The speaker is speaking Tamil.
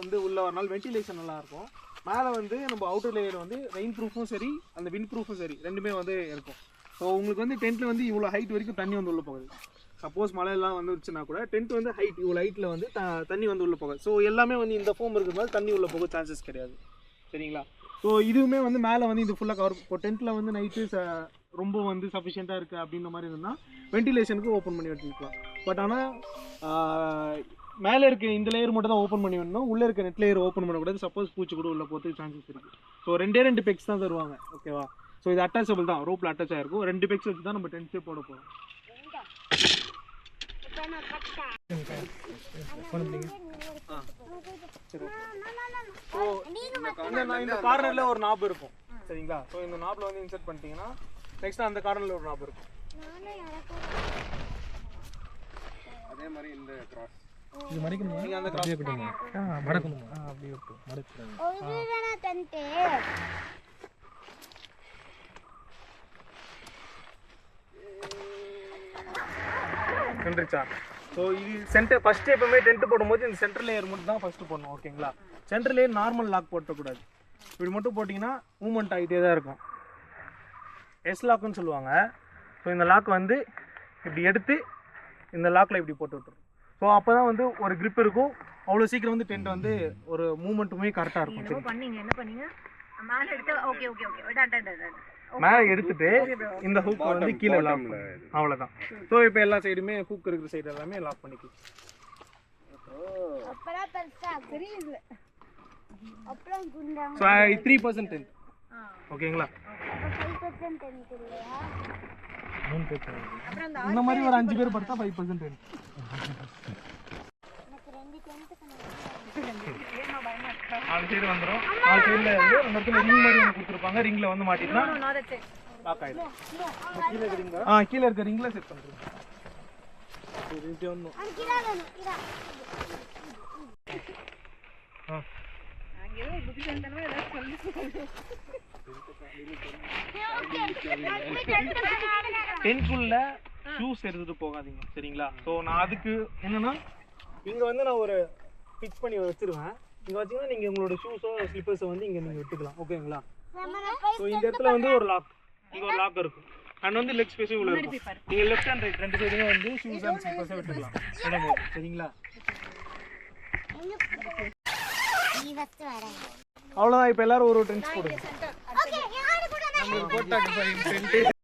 வந்து உள்ள வரனால வென்டிலேஷன் நல்லா இருக்கும். மேலே வந்து நம்ம அவுட்டர் லேயர் வந்து ரெயின் ப்ரூஃபும் சரி அந்த விண்ட் ப்ரூஃபும் சரி ரெண்டுமே வந்து இருக்கும். ஸோ உங்களுக்கு வந்து டென்ட்டில் வந்து இவ்வளோ ஹைட் வரைக்கும் தண்ணி வந்து உள்ளே போகுது. சப்போஸ் மழையெல்லாம் வந்துருச்சுன்னா கூட டென்ட் வந்து ஹைட் இவ்வளோ ஹைட்டில் வந்து தண்ணி வந்து உள்ளே போகுது. ஸோ எல்லாமே வந்து இந்த ஃபோம் இருக்கிறதுனால தண்ணி உள்ளே போக சான்சஸ் கிடையாது. சரிங்களா? ஸோ இதுவுமே வந்து மேலே வந்து இது ஃபுல்லாக கவர். இப்போ டென்ட்டில் வந்து நைட்டு ரொம்ப வந்து சஃபிஷியண்ட்டாக இருக்குது அப்படின்ற மாதிரி இருந்தால் வென்டிலேஷனுக்கு ஓப்பன் பண்ணி வச்சுக்கலாம். பட் ஆனால் மேலே இருக்க இந்த லேயர் மட்டும் தான் ஓப்பன் பண்ணி வேணும். உள்ளே இருக்க நெட் லேயர் ஓப்பன் பண்ணக்கூடாது. சப்போஸ் பூச்சி கூட உள்ளே போகிறதுக்கு சான்சஸ் இருக்குது. ஸோ ரெண்டு பெக்ஸ் தான் தருவாங்க. ஓகேவா? ஸோ இது அட்டாச்சபிள் தான், ரோப்பில் அட்டாச் ஆகிருக்கும். 2 பெக்ஸ் வச்சு தான் நம்ம டென்ட்டே போட போகிறோம். இந்த கார்னர்ல ஒரு நாப் இருக்கும். சரிங்களா? ஸோ இந்த நாப்ல வந்து இன்சர்ட் பண்ணிட்டீங்கன்னா நெக்ஸ்ட் அந்த கார்னர்ல ஒரு நாப் இருக்கும். அதே மாதிரி இந்த கிராஸ் இது மடிக்கணுமா? நீங்க அந்த கிராஸ் கட்டணுமா? மடக்கணுமா? அப்படியே விட்டு மடக்குறாங்க. ஒருவேளை டென்ட் கண்டுச்சா? ஸோ இது சென்டர் ஃபர்ஸ்ட் எப்பவுமே டென்ட் போடும்போது இந்த சென்டர் லேயர் மட்டும் தான் ஃபர்ஸ்ட் போடணும். ஓகேங்களா? சென்டர் லேயர் நார்மல் லாக் போட்டக்கூடாது. இப்படி மட்டும் போட்டிங்கன்னா மூவ்மெண்ட் ஆகிட்டே தான் இருக்கும். எஸ் லாக்குன்னு சொல்லுவாங்க. ஸோ இந்த லாக் வந்து இப்படி எடுத்து இந்த லாக்கில் இப்படி போட்டு விட்டுரும். ஸோ அப்போ தான் வந்து ஒரு grip இருக்கும். அவ்வளோ சீக்கிரம் வந்து டென்ட் வந்து ஒரு மூவ்மெண்ட்டுமே கரெக்டாக இருக்கும். என்ன பண்ணீங்க? மேலே எடுத்துட்டு இந்த ஹூக் வந்து கீழே லாக் அவ்வளோதான். ஸோ இப்போ எல்லா சைடுமே ஹூக் இருக்கிற சைடு எல்லாமே லாக் பண்ணிக்கலாம். So 3% tent. ஓகேங்களா? இந்த மாதிரி ஒரு 5 பேர் படுத்தா 5% டென்ட். ஆல் சைடு வந்துடும். ஆல் சைடில் வந்து அந்த இடத்துல ரிங் மாதிரி ஒன்று கொடுத்துருப்பாங்க. ரிங்கில் வந்து மாட்டினா லாக் ஆகிடும். கீழே இருக்க ரிங்கில் செட் பண்ணுறோம். டென்ட்குள்ள ஷூஸ் எடுத்துட்டு போகாதீங்க. சரிங்களா? ஸோ நான் அதுக்கு என்னன்னா இங்கே வந்து நான் ஒரு ஃபிக்ஸ் பண்ணி வச்சிருவேன். இங்கே வச்சிங்கன்னா நீங்கள் உங்களோட ஷூஸோ ஸ்லிப்பர்ஸோ வந்து இங்கே நீங்கள் விட்டுக்கலாம். ஓகேங்களா? ஸோ இந்த இடத்துல வந்து ஒரு லாக், இங்கே ஒரு லாக் இருக்கும். அண்ட் வந்து லெக் ஸ்பேஸும் இவ்வளோ இருக்கும். நீங்கள் லெஃப்ட் அண்ட் ரைட் ரெண்டு சைடுமே வந்து ஷூஸ் அண்ட் ஸ்லிப்பர்ஸை விட்டுக்கலாம். சரிங்களா? அவ்வளோதான். இப்போ எல்லாரும் ஒரு டென்ட் போடுங்க.